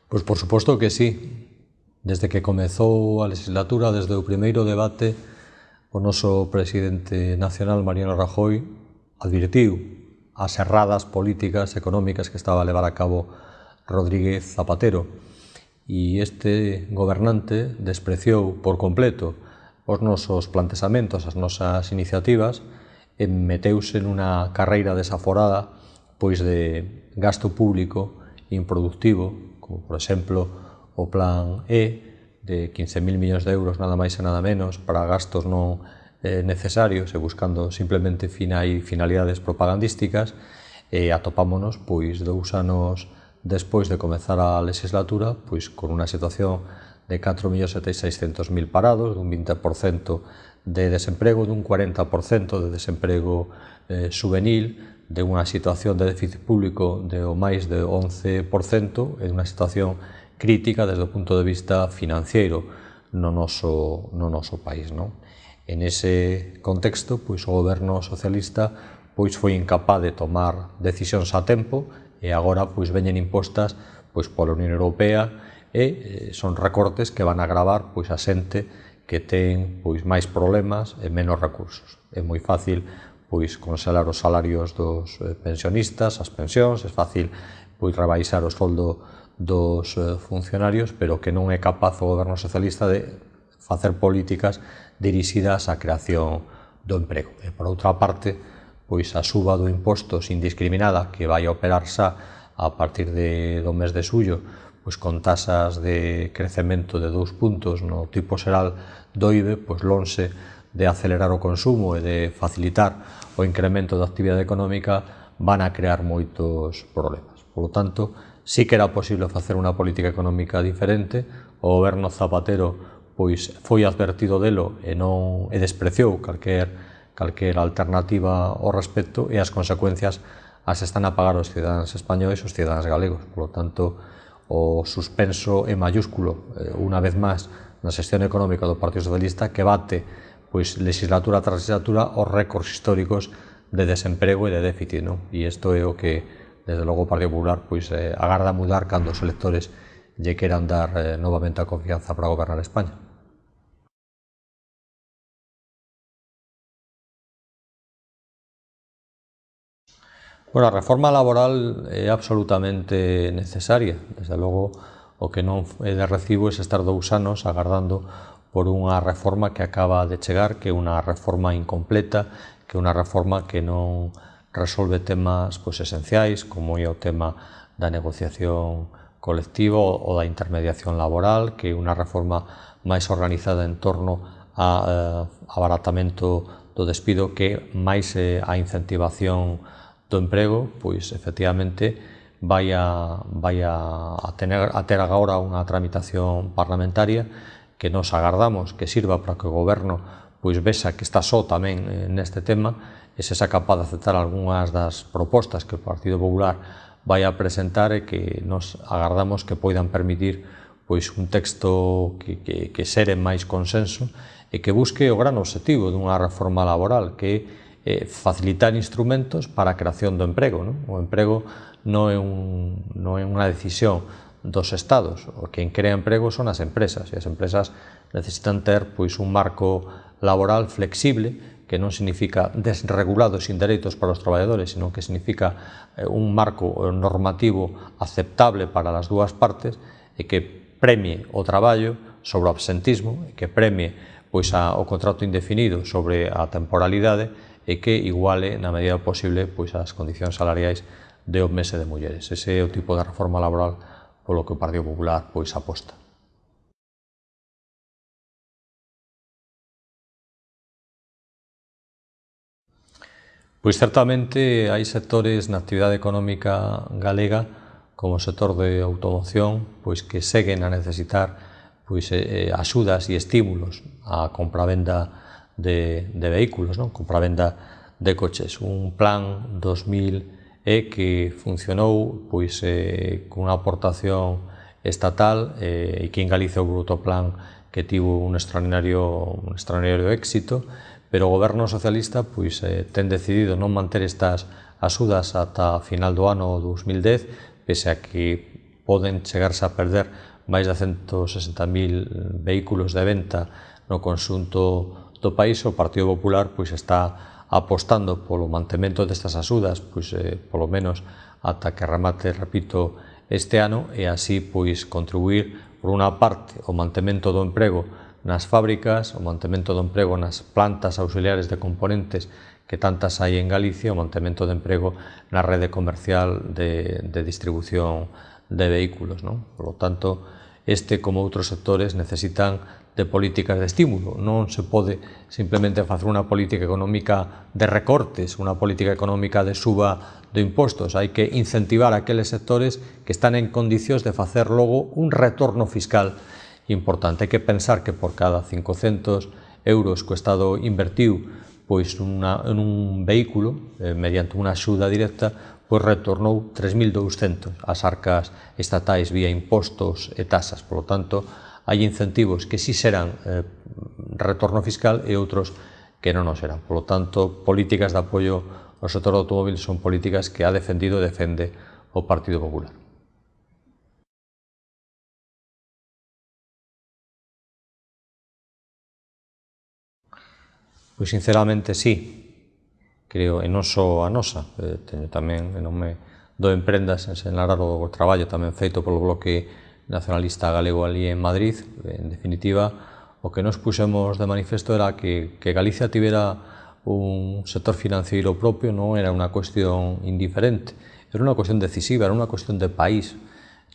Pois por suposto que sí. Desde que comezou a legislatura, desde o primeiro debate, o noso presidente nacional, Mariano Rajoy, advirtiu as erradas políticas económicas que estaba a levar a cabo Rodríguez Zapatero. E este gobernante despreciou por completo os nosos plantexamentos, as nosas iniciativas, e meteuse nunha carreira desaforada pois de gasto público improductivo, como por exemplo o plan E de 15.000 millóns de euros nada máis e nada menos para gastos non necesarios e buscando simplemente finalidades propagandísticas, e atopámonos pois 2 anos despois de comezar a legislatura pois con unha situación de 4.600.000 parados, dun 20% de desemprego, dun 40% de desemprego juvenil, de unha situación de déficit público de o máis de 11%, e unha situación crítica desde o punto de vista financiero no noso país. En ese contexto, pois o goberno socialista pois foi incapaz de tomar decisións a tempo e agora pois veñen impostas pois pola Unión Europea e son recortes que van a agravar pois a xente que ten pois máis problemas e menos recursos. É moi fácil pois congelar os salarios dos pensionistas, as pensións, é fácil pois rebaixar o soldo dos funcionarios, pero que non é capaz o goberno socialista de facer políticas dirixidas á creación do emprego. E por outra parte, pois a suba do imposto indiscriminada que vai a operar xa a partir do mes de xullo, pois con tasas de crecemento de 2 puntos no tipo xeral do IBE, pois lonxe de acelerar o consumo e de facilitar o incremento da actividade económica, van a crear moitos problemas. Por lo tanto, sí que era posible facer unha política económica diferente. O goberno Zapatero pois foi advertido delo e despreciou calquer alternativa ao respecto, e as consecuencias as están a pagar os cidadáns españoles e os cidadáns galegos. Por lo tanto, o suspenso en mayúsculo, unha vez máis, na xestión económica do Partido Socialista, que bate pois legislatura tras legislatura os récords históricos de desemprego e de déficit, e isto é o que desde logo o Partido Popular pois agarda mudar cando os electores lle queran dar novamente a confianza para gobernar España. Bueno, a reforma laboral é absolutamente necesaria. Desde logo, o que non é de recibo é estar 2 anos agardando por unha reforma que acaba de chegar, que é unha reforma incompleta, que é unha reforma que non resolve temas pois esenciais, como é o tema da negociación colectiva ou da intermediación laboral, que é unha reforma máis organizada en torno ao abaratamento do despido, que máis a incentivación do emprego, pois efectivamente vai a ter agora unha tramitación parlamentaria que nos agardamos que sirva para que o goberno pois vexa que está só tamén neste tema e se xa capaz de aceptar algunhas das propostas que o Partido Popular vai a presentar, e que nos agardamos que poidan permitir pois un texto que xere máis consenso e que busque o gran obxectivo dunha reforma laboral, que é facilitar instrumentos para a creación do emprego. O emprego non é unha decisión dos estados. O que crea emprego son as empresas, e as empresas necesitan ter pois un marco laboral flexible, que non significa desregulado sin dereitos para os traballadores, sino que significa un marco normativo aceptable para as dúas partes, e que premie o traballo sobre o absentismo, e que premie pois o contrato indefinido sobre a temporalidade, e que iguale na medida posible pois as condicións salariais de homes e de mulleres. Ese é o tipo de reforma laboral polo que o Partido Popular pois aposta. Pois certamente hai sectores na actividade económica galega, como o sector de automoción, pois que seguen a necesitar pois axudas e estímulos á compravenda de vehículos, compravenda de coches. Un plan 2000 que funcionou pois cunha aportación estatal, e que en Galicia houve outro plan que tivo un extraordinario éxito, pero o goberno socialista pois ten decidido non manter estas axudas ata final do ano 2010, pese a que poden chegarse a perder máis de 160.000 vehículos de venta no conxunto do país. O Partido Popular pois está apostando polo mantemento destas axudas, pois polo menos ata que remate, repito, este ano, e así pois contribuir por unha parte o mantemento do emprego nas fábricas, o mantemento do emprego nas plantas auxiliares de componentes que tantas hai en Galicia, o mantemento de emprego na rede comercial de distribución de vehículos, non? Por lo tanto, este como outros sectores necesitan de políticas de estímulo. Non se pode simplemente facer unha política económica de recortes, unha política económica de suba de impostos. Hai que incentivar aqueles sectores que están en condicións de facer logo un retorno fiscal importante. Hai que pensar que por cada 500 euros que o Estado invertiu pois en un vehículo, mediante unha axuda directa, pois retornou 3.200 ás arcas estatais vía impostos e tasas. Por lo tanto, hai incentivos que sí serán retorno fiscal e outros que non o serán. Por lo tanto, políticas de apoio ao sector do automóvil son políticas que ha defendido e defende o Partido Popular. Pois sinceramente sí, creo, e non só a nosa, teño tamén, non me dou en prendas en sinalar o traballo tamén feito polo Bloque Nacionalista Galego ali en Madrid. En definitiva, o que nos puxemos de manifesto era que Galicia tivera un sector financiero propio non era unha cuestión indiferente, era unha cuestión decisiva, era unha cuestión de país,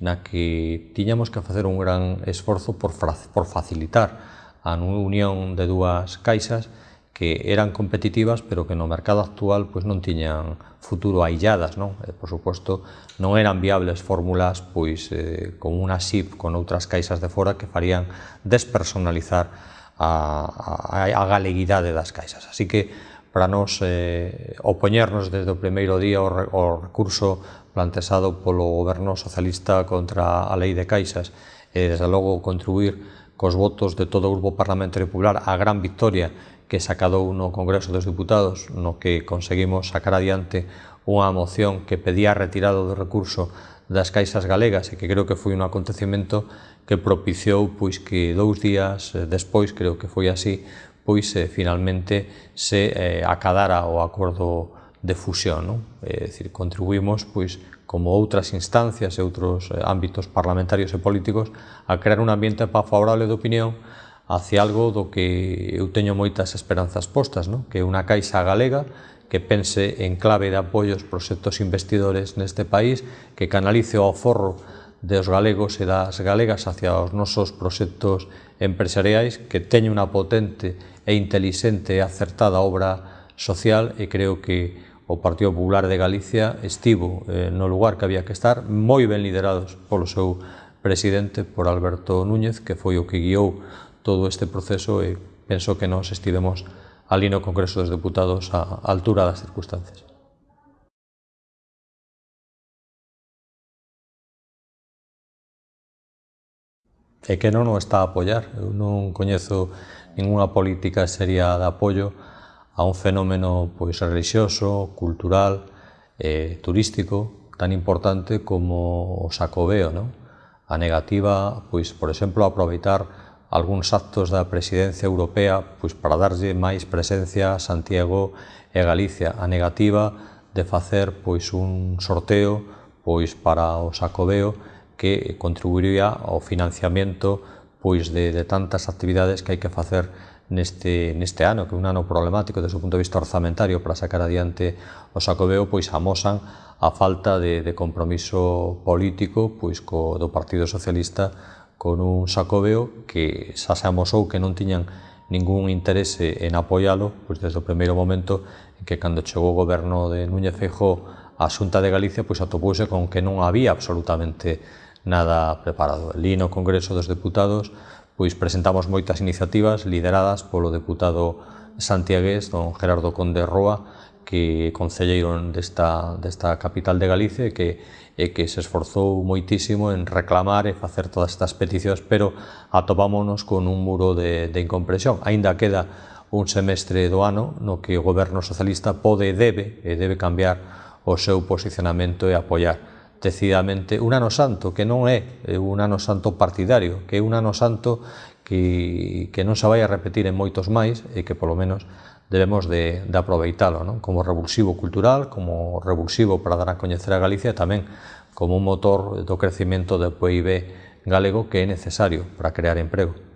na que tiñamos que facer un gran esforzo por facilitar a unión de dúas caixas que eran competitivas, pero que no mercado actual pois non tiñan futuro ailladas, non? Por suposto, non eran viables fórmulas pois con unha SIP con outras caixas de fora que farían despersonalizar a galeguidade das caixas. Así que, para nos opoñernos desde o primeiro día ao recurso plantexado polo goberno socialista contra a lei de caixas e, desde logo, contribuir cos votos de todo o Grupo Parlamentario Popular a gran victoria que se acadou no Congreso dos Diputados, no que conseguimos sacar adiante unha moción que pedía a retirada do recurso das caixas galegas e que creo que foi un acontecemento que propiciou pois que 2 días despois, creo que foi así, pois finalmente se acadara o acordo de fusión, non? É dicir, contribuímos pois como outras instancias e outros ámbitos parlamentarios e políticos a crear un ambiente favorable de opinión hacia algo do que eu teño moitas esperanzas postas, non? Que é unha caixa galega que pense en clave de apoio aos proxectos investidores neste país, que canalice o aforro dos galegos e das galegas hacia os nosos proxectos empresariais, que teña unha potente e intelixente e acertada obra social, e creo que o Partido Popular de Galicia estivo no lugar que había que estar, moi ben liderados polo seu presidente, por Alberto Núñez, que foi o que guiou todo este proceso, e penso que nós estivemos ali no Congreso dos Deputados á altura das circunstancias. E que non o está a apoiar. Eu non coñezo ningunha política seria de apoio a un fenómeno pois relixioso, cultural e turístico tan importante como o Xacobeo, non? A negativa, pois, por exemplo, a aproveitar algúns actos da presidencia europea pois para darlle máis presencia a Santiago e Galicia. A negativa de facer pois un sorteo pois para o Xacobeo que contribuiría ao financiamento pois de tantas actividades que hai que facer neste ano, que é un ano problemático desde o punto de vista orzamentario para sacar adiante o Xacobeo, pois amosan a falta de compromiso político pois do Partido Socialista con un Xacobeo que xa se amosou que non tiñan ningún interese en apoialo pois desde o primeiro momento en que, cando chegou o goberno de Núñez Feijóo á Xunta de Galicia, pois atopouse con que non había absolutamente nada preparado. Ali no Congreso dos Deputados pois presentamos moitas iniciativas lideradas polo deputado santiagués, don Gerardo Conde Roa, que é concelleiro desta capital de Galicia e que se esforzou moitísimo en reclamar e facer todas estas peticións, pero atopámonos con un muro de incomprensión. Aínda queda un semestre do ano no que o goberno socialista pode e debe cambiar o seu posicionamento e apoiar decididamente un ano santo, que non é un ano santo partidario, que é un ano santo que non se vai a repetir en moitos máis e que polo menos debemos de aproveitalo, non? Como revulsivo cultural, como revulsivo para dar a coñecer a Galicia e tamén como un motor do crecimento do PIB galego que é necesario para crear emprego.